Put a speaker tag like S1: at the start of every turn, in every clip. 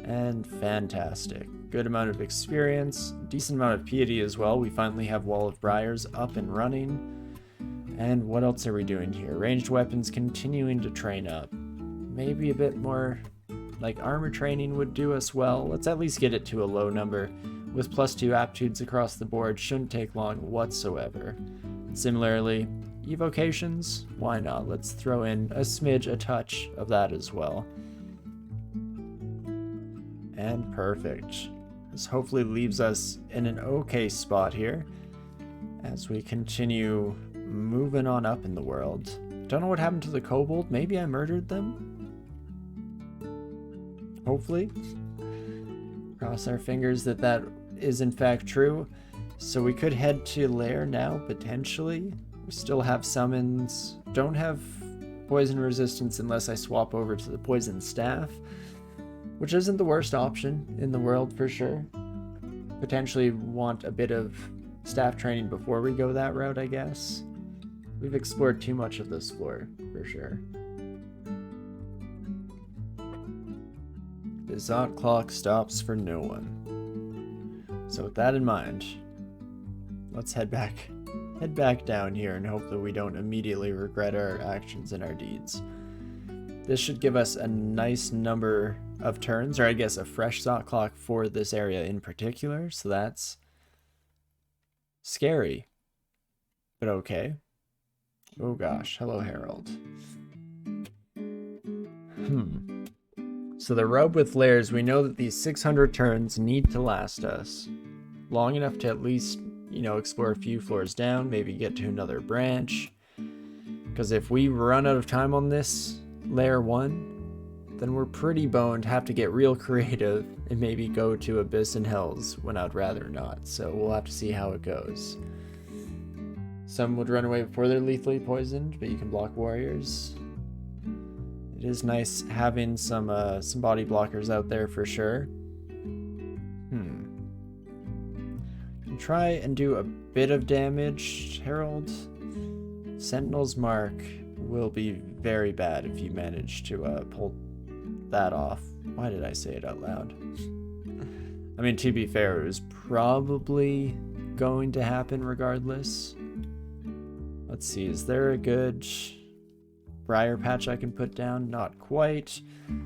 S1: And fantastic. Good amount of experience, decent amount of piety as well. We finally have Wall of Briars up and running. And what else are we doing here? Ranged weapons continuing to train up. Maybe a bit more like armor training would do us well. Let's at least get it to a low number. With +2 aptitudes across the board, shouldn't take long whatsoever. Similarly, evocations, why not? Let's throw in a smidge, a touch of that as well. And perfect. This hopefully leaves us in an okay spot here as we continue moving on up in the world. Don't know what happened to the kobold. Maybe I murdered them? Hopefully. Cross our fingers that that is in fact true. So we could head to Lair now, potentially. We still have summons. Don't have poison resistance unless I swap over to the poison staff, which isn't the worst option in the world for sure. Potentially want a bit of staff training before we go that route, I guess. We've explored too much of this floor, for sure. The Zot clock stops for no one. So with that in mind, let's head back down here and hope that we don't immediately regret our actions and our deeds. This should give us a nice number of turns, or I guess a fresh Zot clock for this area in particular, so that's scary, but okay. Oh gosh, hello Harold. So the rub with lairs, we know that these 600 turns need to last us long enough to at least, you know, explore a few floors down, maybe get to another branch. Because if we run out of time on this layer 1, then we're pretty boned, have to get real creative and maybe go to Abyss and Hells when I'd rather not. So we'll have to see how it goes. Some would run away before they're lethally poisoned, but you can block warriors. It is nice having some body blockers out there for sure. Can try and do a bit of damage, Harold. Sentinel's Mark will be very bad if you manage to pull that off. Why did I say it out loud? I mean, to be fair, it was probably going to happen regardless. Let's see, is there a good briar patch I can put down? Not quite.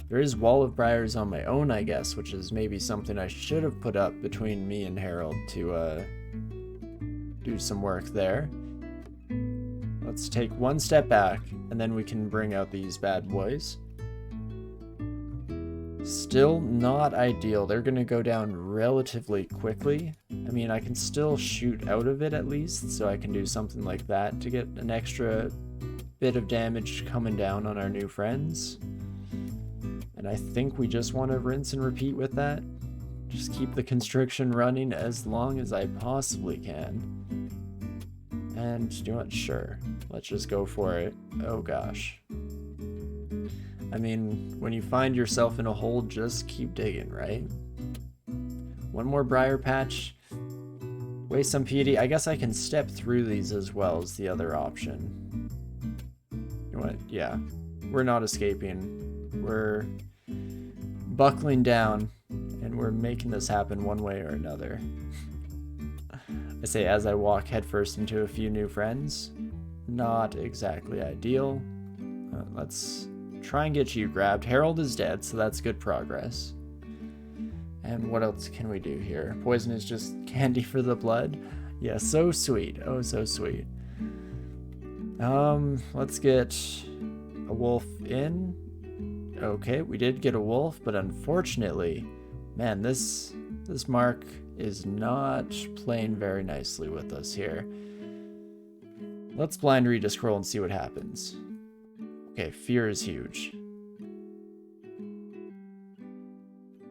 S1: There is Wall of Briars on my own, I guess, which is maybe something I should have put up between me and Harold to do some work there. Let's take one step back, and then we can bring out these bad boys. Still not ideal. They're going to go down relatively quickly. I mean, I can still shoot out of it at least, so I can do something like that to get an extra bit of damage coming down on our new friends. And I think we just want to rinse and repeat with that. Just keep the constriction running as long as I possibly can. And you know what? Sure. Let's just go for it. Oh gosh. I mean, when you find yourself in a hole, just keep digging, right? One more briar patch. Waste some piety. I guess I can step through these as well as the other option. You know what? Yeah. We're not escaping. We're buckling down, and we're making this happen one way or another. I say as I walk headfirst into a few new friends. Not exactly ideal. Let's try and get you grabbed. Harold is dead, so that's good progress. And what else can we do here? Poison is just candy for the blood. Yeah, so sweet. Oh, so sweet. Let's get a wolf in. Okay, we did get a wolf, but unfortunately, man, this mark is not playing very nicely with us here. Let's blind read a scroll and see what happens. Okay, fear is huge.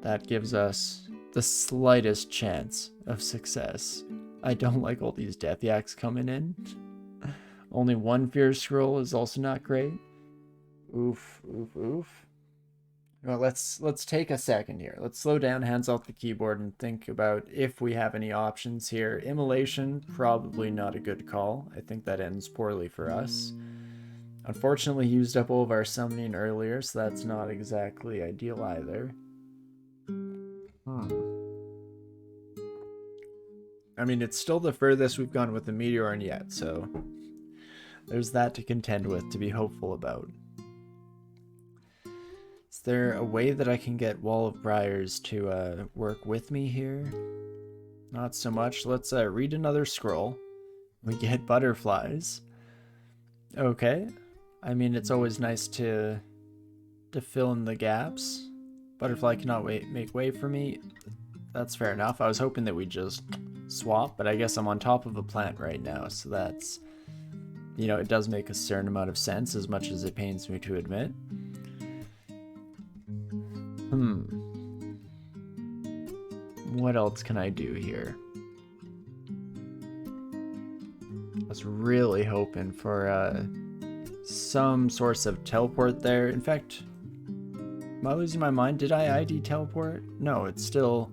S1: That gives us the slightest chance of success. I don't like all these death yaks coming in. Only one fear scroll is also not great. Oof, oof, oof. Well, let's take a second here. Let's slow down, hands off the keyboard, and think about if we have any options here. Immolation, probably not a good call. I think that ends poorly for us. Unfortunately, used up all of our summoning earlier, so that's not exactly ideal either. I mean, it's still the furthest we've gone with the Meteoran yet, so there's that to contend with, to be hopeful about. Is there a way that I can get Wall of Briars to work with me here? Not so much. Let's read another scroll. We get butterflies. Okay. I mean, it's always nice to fill in the gaps. Butterfly cannot make way for me. That's fair enough. I was hoping that we'd just swap, but I guess I'm on top of a plant right now, so that's, you know, it does make a certain amount of sense, as much as it pains me to admit. What else can I do here? I was really hoping for some source of teleport there. In fact, am I losing my mind? Did I ID teleport? No, it's still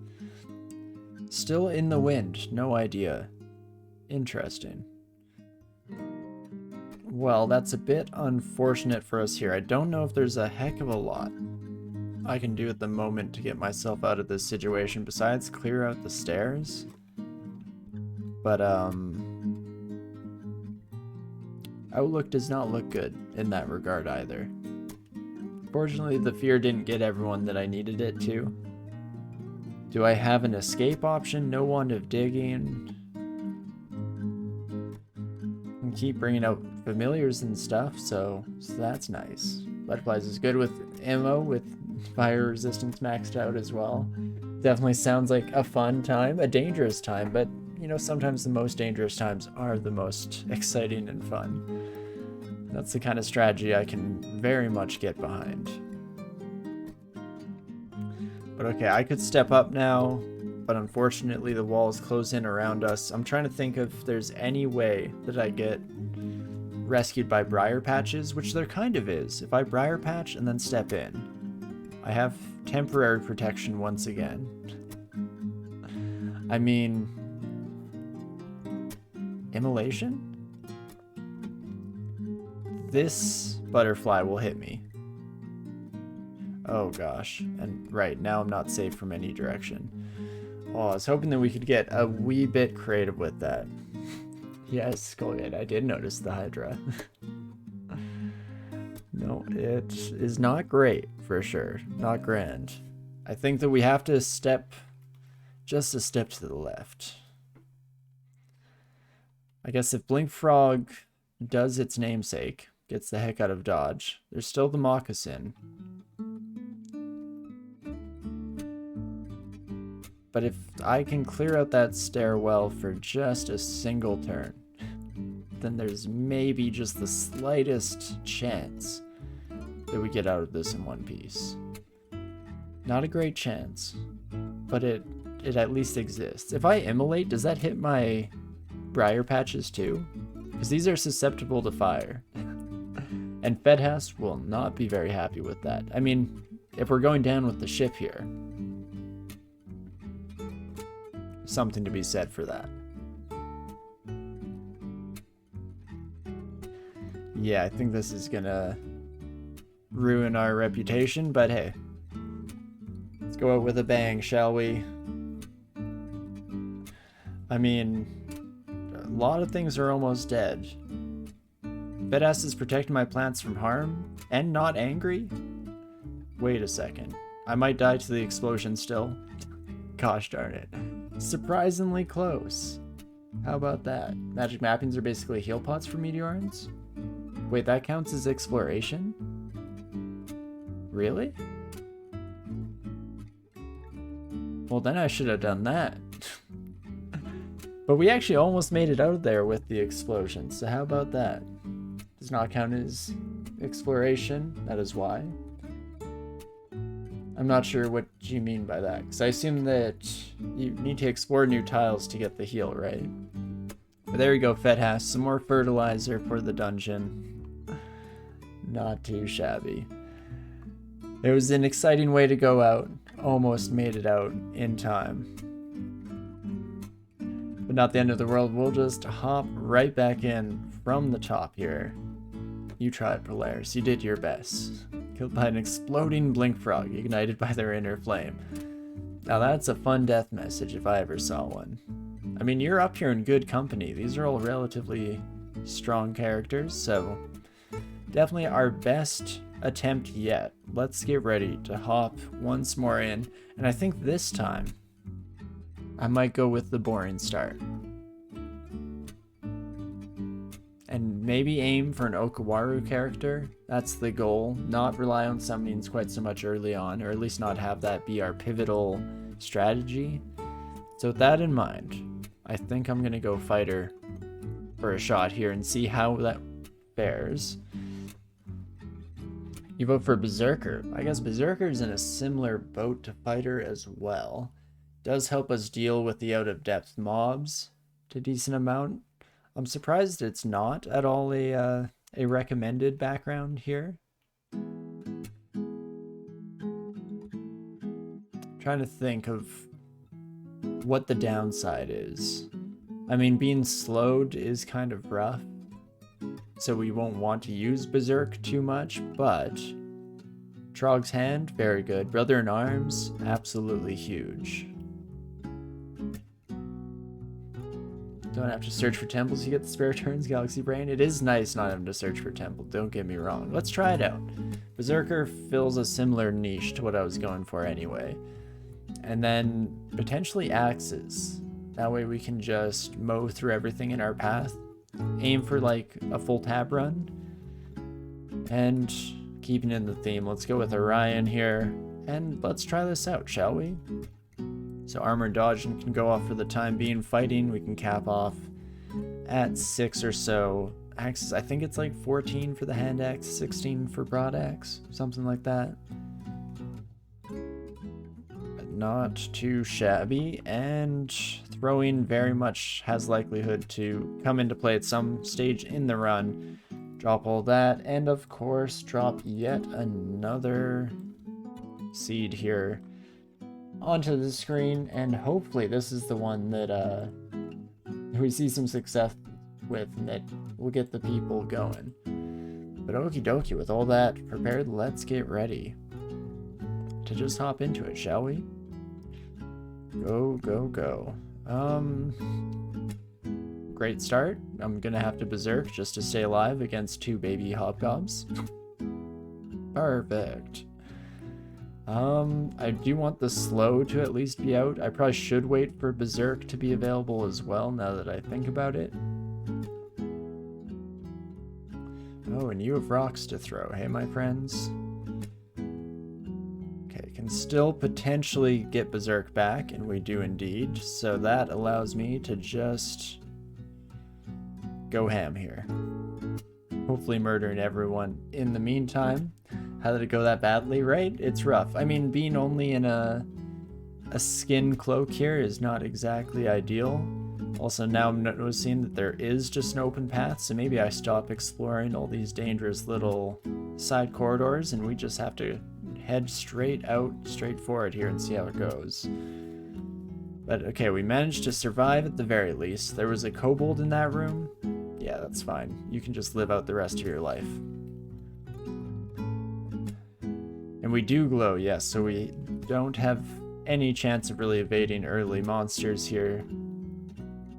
S1: in the wind. No idea. Interesting. Well, that's a bit unfortunate for us here. I don't know if there's a heck of a lot I can do at the moment to get myself out of this situation besides clear out the stairs. But outlook does not look good in that regard either. Fortunately, the fear didn't get everyone that I needed it to. Do I have an escape option? No wand of digging. And keep bringing out familiars and stuff, so that's nice. Butterflies is good with ammo, with fire resistance maxed out as well. Definitely sounds like a fun time, a dangerous time, but you know, sometimes the most dangerous times are the most exciting and fun. That's the kind of strategy I can very much get behind. But okay, I could step up now, but unfortunately the walls close in around us. I'm trying to think if there's any way that I get rescued by briar patches, which there kind of is. If I briar patch and then step in, I have temporary protection once again. I mean, immolation? This butterfly will hit me. Oh gosh, and right, now I'm not safe from any direction. Oh, I was hoping that we could get a wee bit creative with that. Yes, Colgate, I did notice the Hydra. No, it is not great, for sure. Not grand. I think that we have to step just a step to the left. I guess if Blink Frog does its namesake, gets the heck out of dodge, there's still the moccasin. But if I can clear out that stairwell for just a single turn, then there's maybe just the slightest chance that we get out of this in one piece. Not a great chance, but it at least exists. If I immolate, does that hit my briar patches too? Because these are susceptible to fire. And Fedhast will not be very happy with that. I mean, if we're going down with the ship here, something to be said for that. Yeah, I think this is gonna ruin our reputation, but hey. Let's go out with a bang, shall we? I mean, a lot of things are almost dead. Fedhast is protecting my plants from harm and not angry? Wait a second. I might die to the explosion still. Gosh darn it. Surprisingly close. How about that? Magic mappings are basically heal pots for Meteorans? Wait, that counts as exploration? Really? Well, then I should have done that. But we actually almost made it out of there with the explosion, so how about that? Does not count as exploration, that is why. I'm not sure what you mean by that, because I assume that you need to explore new tiles to get the heal, right? But there you go, Fedhast, some more fertilizer for the dungeon. Not too shabby. It was an exciting way to go out. Almost made it out in time. But not the end of the world. We'll just hop right back in from the top here. You tried, Polaris. You did your best. Killed by an exploding blink frog, ignited by their inner flame. Now that's a fun death message if I ever saw one. I mean, you're up here in good company. These are all relatively strong characters, so definitely our best attempt yet. Let's get ready to hop once more in, and I think this time I might go with the boring start. And maybe aim for an Okawaru character. That's the goal. Not rely on summonings quite so much early on, or at least not have that be our pivotal strategy. So with that in mind, I think I'm gonna go fighter for a shot here and see how that fares. You vote for Berserker. I guess Berserker's in a similar boat to fighter as well. Does help us deal with the out-of-depth mobs to a decent amount. I'm surprised it's not at all a recommended background here. Trying to think of what the downside is. I mean, being slowed is kind of rough, so we won't want to use Berserk too much, but Trog's Hand, very good. Brother in Arms, absolutely huge. Don't have to search for temples, you get the spare turns, Galaxy Brain. It is nice not having to search for temple, don't get me wrong. Let's try it out. Berserker fills a similar niche to what I was going for anyway. And then potentially axes. That way we can just mow through everything in our path. Aim for like a full tab run. And keeping in the theme, let's go with Orion here. And let's try this out, shall we? So armor and dodge can go off for the time being. Fighting, we can cap off at 6 or so. Axes, I think it's like 14 for the hand axe, 16 for broad axe, something like that. But not too shabby, and throwing very much has likelihood to come into play at some stage in the run. Drop all that, and of course drop yet another seed here onto the screen, and hopefully this is the one that we see some success with and that will get the people going. But okie dokie, with all that prepared, let's get ready to just hop into it, shall we? Go, go, go. Great start. I'm gonna have to berserk just to stay alive against 2 baby hobgobs. Perfect. I do want the slow to at least be out. I probably should wait for Berserk to be available as well, now that I think about it. Oh, and you have rocks to throw, hey my friends? Okay, can still potentially get Berserk back, and we do indeed, so that allows me to just go ham here. Hopefully murdering everyone in the meantime. How did it go that badly, right? It's rough. I mean, being only in a skin cloak here is not exactly ideal. Also, now I'm noticing that there is just an open path, so maybe I stop exploring all these dangerous little side corridors and we just have to head straight forward here and see how it goes. But okay, we managed to survive at the very least. There was a kobold in that room. Yeah, that's fine. You can just live out the rest of your life. And we do glow, yes, so we don't have any chance of really evading early monsters here.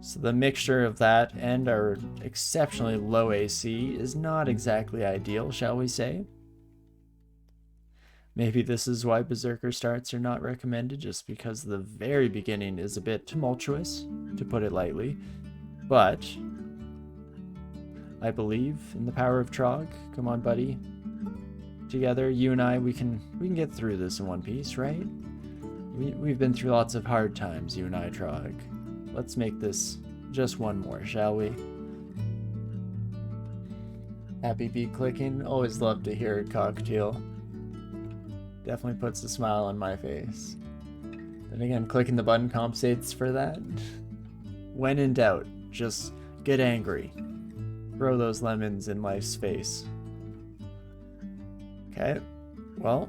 S1: So the mixture of that and our exceptionally low AC is not exactly ideal, shall we say? Maybe this is why Berserker starts are not recommended, just because the very beginning is a bit tumultuous, to put it lightly. But I believe in the power of Trog. Come on, buddy. Together, you and I, we can get through this in one piece, right? We've been through lots of hard times, you and I, Trog. Let's make this just one more, shall we? Happy beat clicking. Always love to hear it, Cocktail. Definitely puts a smile on my face. Then again, clicking the button compensates for that. When in doubt, just get angry. Throw those lemons in life's face. Okay, well,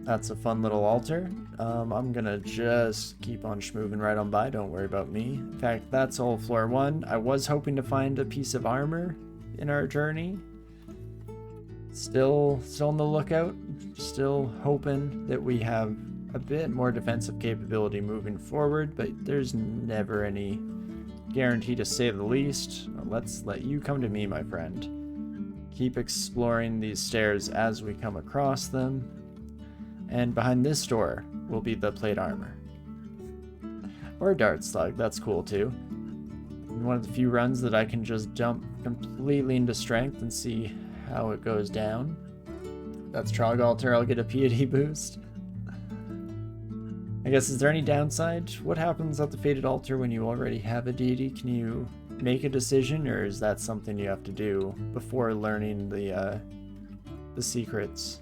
S1: that's a fun little altar. I'm gonna just keep on schmoving right on by, don't worry about me. In fact, that's all floor 1. I was hoping to find a piece of armor in our journey. Still on the lookout. Still hoping that we have a bit more defensive capability moving forward, but there's never any guarantee to say the least. Let's let you come to me, my friend. Keep exploring these stairs as we come across them. And behind this door will be the plate armor. Or a dart slug, that's cool too. One of the few runs that I can just jump completely into strength and see how it goes down. That's Trog Altar, I'll get a piety boost. I guess, is there any downside? What happens at the Fated Altar when you already have a deity? Can you make a decision, or is that something you have to do before learning the secrets?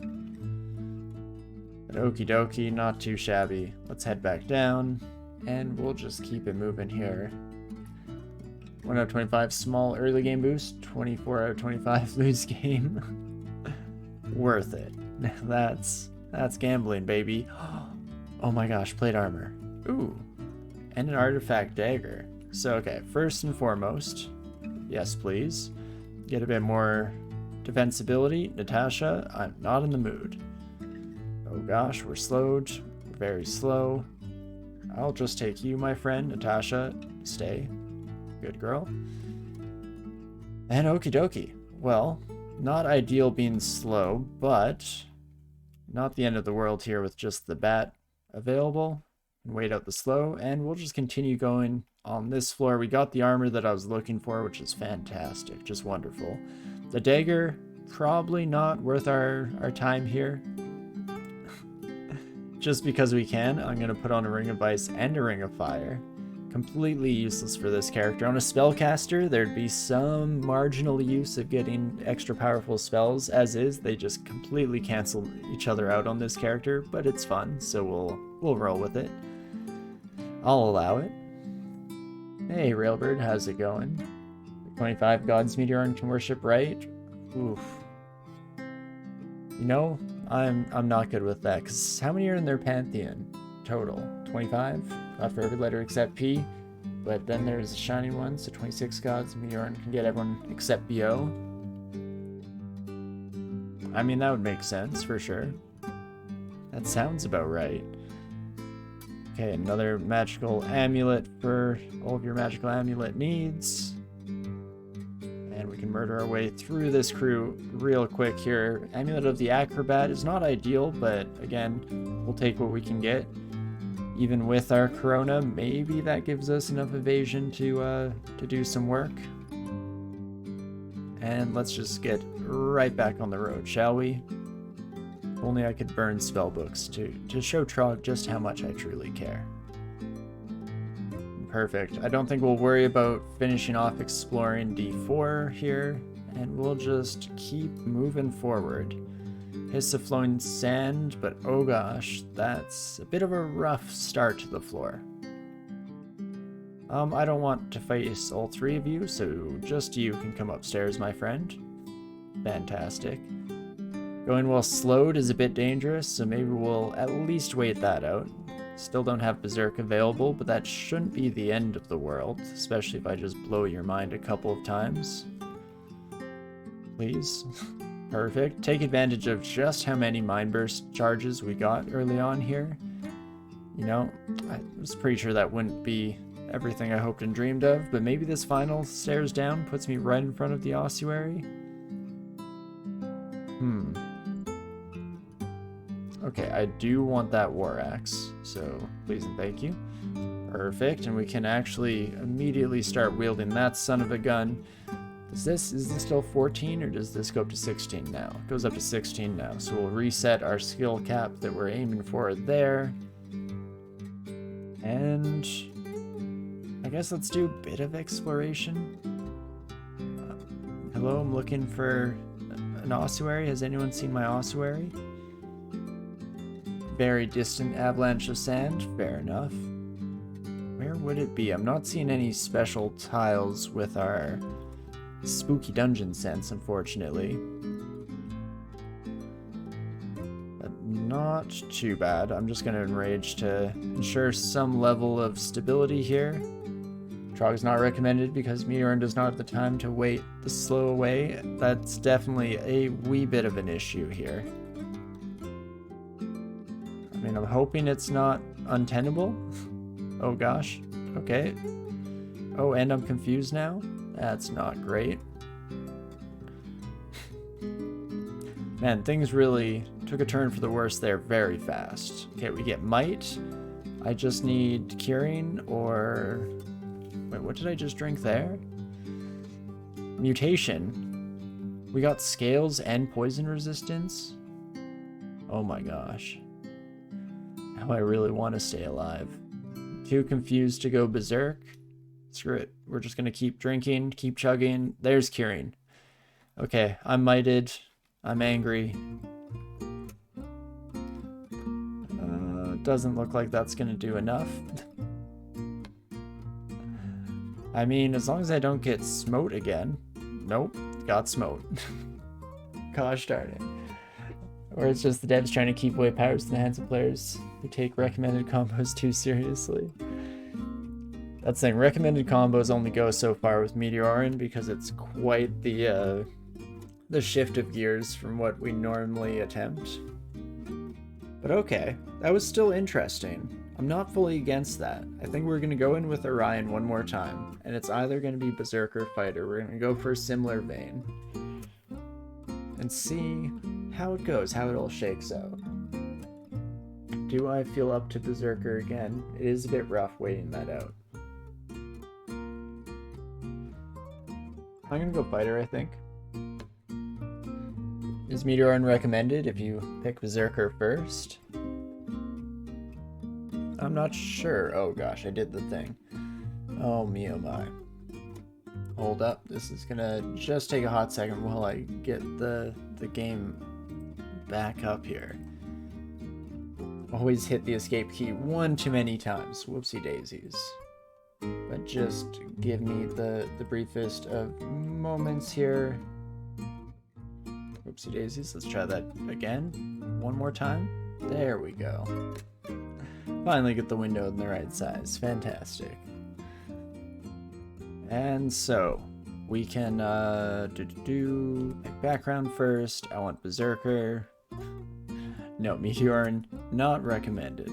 S1: But okie dokie, not too shabby. Let's head back down, and we'll just keep it moving here. 1 out of 25 small early game boost, 24 out of 25 lose game. Worth it. That's gambling, baby. Oh my gosh, plate armor. Ooh, and an artifact dagger. So, okay, first and foremost, yes please, get a bit more defensibility. Natasha, I'm not in the mood. Oh gosh, we're slowed. We're very slow. I'll just take you, my friend. Natasha, stay. Good girl. And okie dokie. Well, not ideal being slow, but not the end of the world here with just the bat available. And wait out the slow, and we'll just continue going on this floor. We got the armor that I was looking for, which is fantastic, just wonderful. The dagger, probably not worth our time here. Just because we can, I'm going to put on a Ring of Ice and a Ring of Fire. Completely useless for this character. On a spellcaster, there'd be some marginal use of getting extra powerful spells. As is, they just completely cancel each other out on this character, but it's fun, so we'll roll with it. I'll allow it. Hey, Railbird, how's it going? 25 gods Meteoran can worship, right? Oof. You know, I'm not good with that, because how many are in their pantheon total? 25? God for every letter except P. But then there's the shining one, so 26 gods Meteoran can get everyone except BO. I mean, that would make sense, for sure. That sounds about right. Okay, another magical amulet for all of your magical amulet needs. And we can murder our way through this crew real quick here. Amulet of the Acrobat is not ideal, but again, we'll take what we can get. Even with our Corona, maybe that gives us enough evasion to do some work. And let's just get right back on the road, shall we? If only I could burn spellbooks to show Trog just how much I truly care. Perfect. I don't think we'll worry about finishing off exploring D4 here, and we'll just keep moving forward. Hiss of flowing sand, but oh gosh, that's a bit of a rough start to the floor. I don't want to face all three of you, so just you can come upstairs, my friend. Fantastic. Going well slowed is a bit dangerous, so maybe we'll at least wait that out. Still don't have Berserk available, but that shouldn't be the end of the world, especially if I just blow your mind a couple of times. Please. Perfect. Take advantage of just how many Mind Burst charges we got early on here. You know, I was pretty sure that wouldn't be everything I hoped and dreamed of, but maybe this final stairs down puts me right in front of the ossuary? Okay, I do want that war axe, so please and thank you. Perfect, and we can actually immediately start wielding that son of a gun. Is this still 14, or does this go up to 16 now? It goes up to 16 now, so we'll reset our skill cap that we're aiming for there. And I guess let's do a bit of exploration. Hello, I'm looking for an ossuary. Has anyone seen my ossuary? Very distant avalanche of sand. Fair enough. Where would it be? I'm not seeing any special tiles with our spooky dungeon sense, unfortunately. But not too bad. I'm just going to enrage to ensure some level of stability here. Trog is not recommended because Meteoran does not have the time to wait the slow away. That's definitely a wee bit of an issue here. I mean, I'm hoping it's not untenable. Oh gosh. Okay. Oh, and I'm confused now? That's not great. Man, things really took a turn for the worse there very fast. Okay, we get Might. I just need Curing or... Wait, what did I just drink there? Mutation. We got Scales and Poison Resistance. Oh my gosh. Now I really want to stay alive. Too confused to go berserk. Screw it. We're just going to keep drinking, keep chugging. There's Curing. Okay, I'm mighted. I'm angry. Doesn't look like that's going to do enough. I mean, as long as I don't get smote again. Nope, got smote. Gosh darn it. Or it's just the devs trying to keep away powers in the hands of players who take recommended combos too seriously. That's the thing, recommended combos only go so far with Meteoran because it's quite the shift of gears from what we normally attempt. But okay, that was still interesting. I'm not fully against that. I think we're going to go in with Orion one more time, and it's either going to be Berserker Fighter. We're going to go for a similar vein and see how it goes, how it all shakes out. Do I feel up to Berserker again? It is a bit rough waiting that out. I'm going to go Fighter, I think. Is Meteoran recommended if you pick Berserker first? I'm not sure. Oh gosh, I did the thing. Oh me, oh my. Hold up, this is gonna just take a hot second while I get the game back up here. Always hit the escape key one too many times. Whoopsie daisies. But just give me the briefest of moments here. Whoopsie daisies, let's try that again. One more time. There we go. Finally get the window in the right size. Fantastic. And so, we can pick background first. I want Berserker. No, Meteoran, not recommended.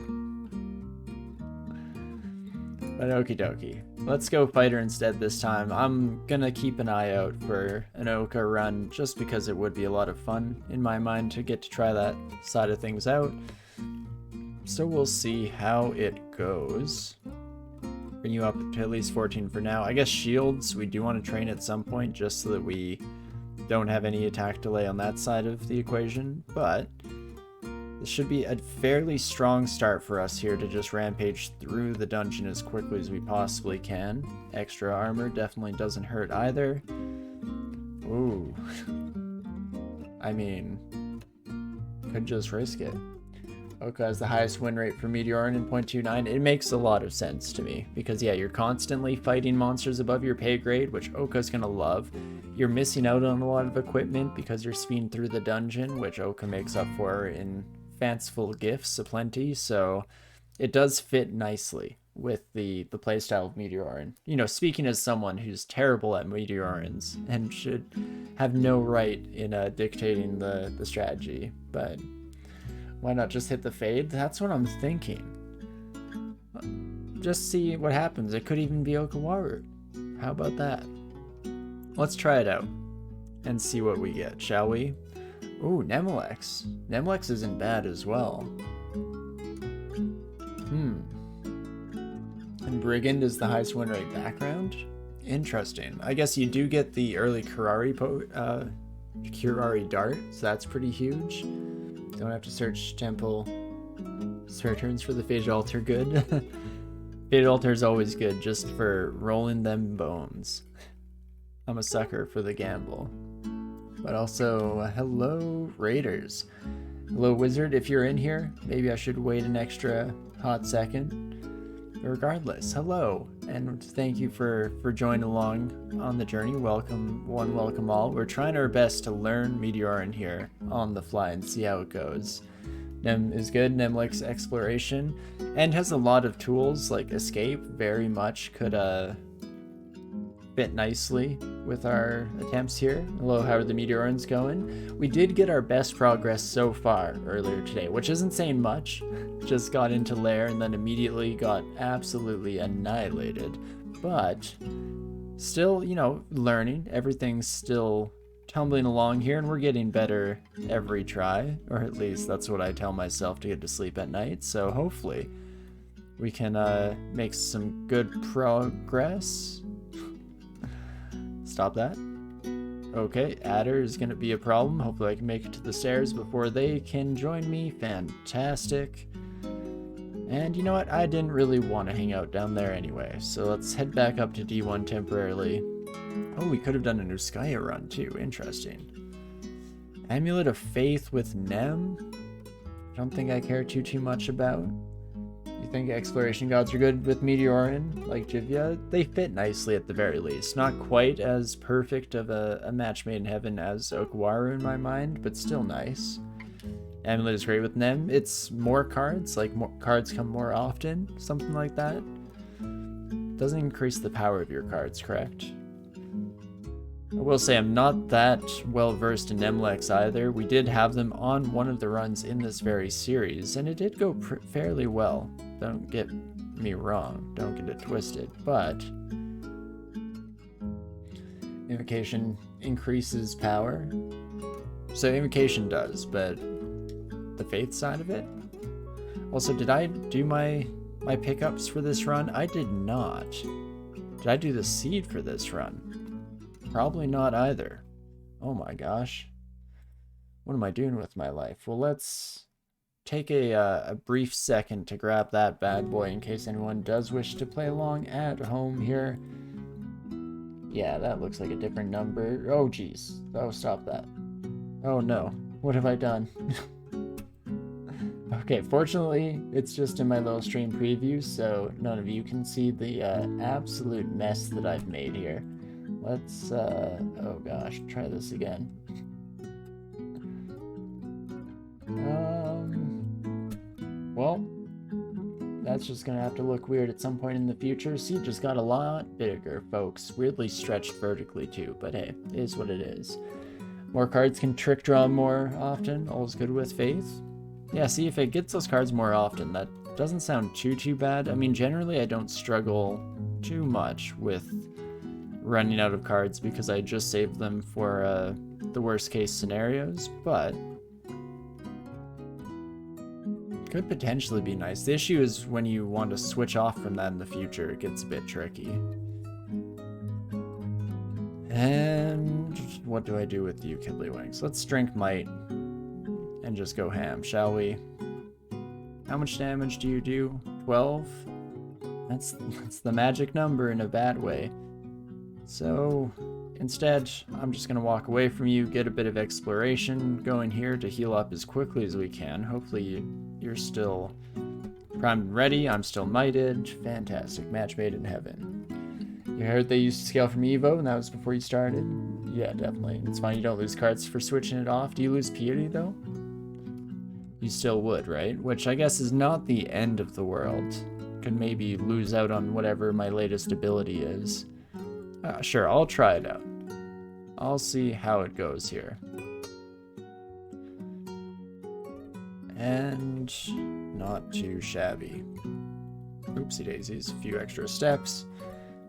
S1: But okie dokie. Let's go Fighter instead this time. I'm gonna keep an eye out for an Oka run just because it would be a lot of fun in my mind to get to try that side of things out. So we'll see how it goes. Bring you up to at least 14 for now. I guess shields, we do want to train at some point just so that we don't have any attack delay on that side of the equation, but this should be a fairly strong start for us here to just rampage through the dungeon as quickly as we possibly can. Extra armor definitely doesn't hurt either. Ooh. I mean, could just risk it. Oka has the highest win rate for Meteoran in 0.29. It makes a lot of sense to me because, yeah, you're constantly fighting monsters above your pay grade, which Oka's gonna love. You're missing out on a lot of equipment because you're speeding through the dungeon, which Oka makes up for in fanciful gifts aplenty, so it does fit nicely with the playstyle of Meteoran. You know, speaking as someone who's terrible at Meteorans and should have no right in dictating the strategy, but why not just hit the fade? That's what I'm thinking. Just see what happens. It could even be Okawaru. How about that? Let's try it out and see what we get, shall we? Ooh, Nemlex. Nemlex isn't bad as well. And Brigand is the highest win rate background? Interesting. I guess you do get the early Kurari Dart, so that's pretty huge. Don't have to search temple returns for the Faded Altar. Good. Faded Altar is always good just for rolling them bones. I'm a sucker for the gamble. But also, hello Raiders. Hello Wizard, if you're in here, maybe I should wait an extra hot second. But regardless, hello, and thank you for joining along on the journey. Welcome one, welcome all. We're trying our best to learn Meteoran here on the fly and see how it goes. Nem is good, Nemlex exploration, and has a lot of tools like escape, very much could fit nicely with our attempts here. Hello, how are the Meteorans going? We did get our best progress so far earlier today, which isn't saying much. Just got into lair and then immediately got absolutely annihilated but still, you know, learning. Everything's still tumbling along here, and we're getting better every try, or at least that's what I tell myself to get to sleep at night. So hopefully we can make some good progress. Stop that. Okay, adder is gonna be a problem. Hopefully I can make it to the stairs before they can join me. Fantastic. And you know what? I didn't really want to hang out down there anyway, so let's head back up to D1 temporarily. Oh, we could have done a Nuskaya run too. Interesting. Amulet of Faith with Nem. I don't think I care too much about. You think exploration gods are good with Meteoran, like Jivya? They fit nicely at the very least. Not quite as perfect of a match made in heaven as Okwaru in my mind, but still nice. Amulet is great with Nem. It's more cards, like more cards come more often, something like that. Doesn't increase the power of your cards, correct? I will say I'm not that well versed in Nemlex either. We did have them on one of the runs in this very series, and it did go fairly well. Don't get me wrong, don't get it twisted, but Invocation increases power. So Invocation does, but the Faith side of it? Also, did I do my pickups for this run? I did not. Did I do the seed for this run? Probably not either. Oh my gosh. What am I doing with my life? Well, let's take a brief second to grab that bad boy in case anyone does wish to play along at home here. Yeah, that looks like a different number. Oh, geez. Oh, stop that. Oh, no. What have I done? Okay, fortunately, it's just in my little stream preview, so none of you can see the absolute mess that I've made here. Let's, oh gosh, try this again. Well, that's just gonna have to look weird at some point in the future. See, just got a lot bigger, folks. Weirdly stretched vertically too, but hey, it is what it is. More cards can trick draw more often. All's good with Faith. Yeah, see, if it gets those cards more often, that doesn't sound too bad. I mean, generally I don't struggle too much with running out of cards because I just saved them for the worst case scenarios, but could potentially be nice. The issue is when you want to switch off from that in the future, it gets a bit tricky. And what do I do with you, Kiblywings? Let's drink Might and just go ham, shall we? How much damage do you do? 12? That's the magic number in a bad way. So instead, I'm just going to walk away from you, get a bit of exploration going here to heal up as quickly as we can. Hopefully you're still primed and ready. I'm still mighted. Fantastic. Match made in heaven. You heard they used to scale from Evo, and that was before you started? Yeah, definitely. It's fine. You don't lose cards for switching it off. Do you lose Piety, though? You still would, right? Which I guess is not the end of the world. Could maybe lose out on whatever my latest ability is. Sure, I'll try it out. I'll see how it goes here. And not too shabby. Oopsie daisies, a few extra steps.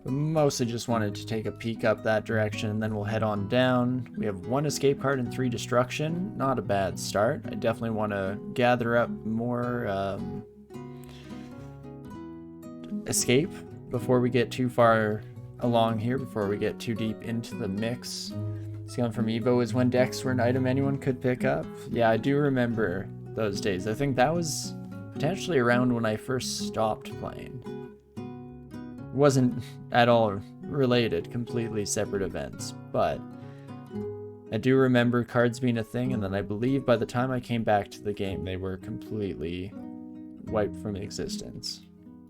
S1: But mostly just wanted to take a peek up that direction, and then we'll head on down. We have 1 escape card and 3 destruction. Not a bad start. I definitely want to gather up more escape before we get too far along here, before we get too deep into the mix. Scaling from Evo is when decks were an item anyone could pick up. Yeah, I do remember those days. I think that was potentially around when I first stopped playing. Wasn't at all related, completely separate events, but I do remember cards being a thing, and then I believe by the time I came back to the game, they were completely wiped from existence,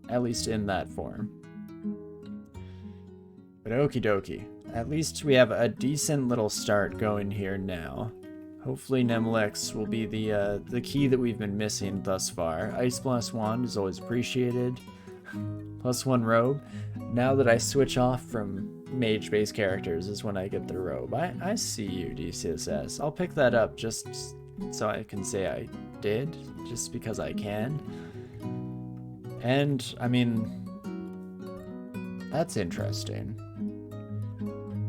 S1: at least in that form. But okie dokie, at least we have a decent little start going here now. Hopefully Nemlex will be the key that we've been missing thus far. Ice Blast Wand is always appreciated. +1 robe. Now that I switch off from mage-based characters is when I get the robe. I see you, DCSS. I'll pick that up just so I can say I did, just because I can. And, I mean, That's interesting.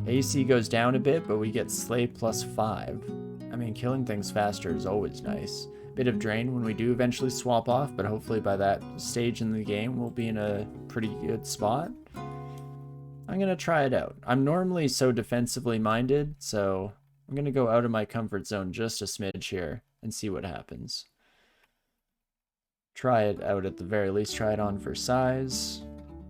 S1: AC goes down a bit, but we get Slay +5. I mean, killing things faster is always nice. Bit of drain when we do eventually swap off, but hopefully by that stage in the game we'll be in a pretty good spot. I'm gonna try it out. I'm normally so defensively minded, so I'm gonna go out of my comfort zone just a smidge here and see what happens. Try it out at the very least, try it on for size.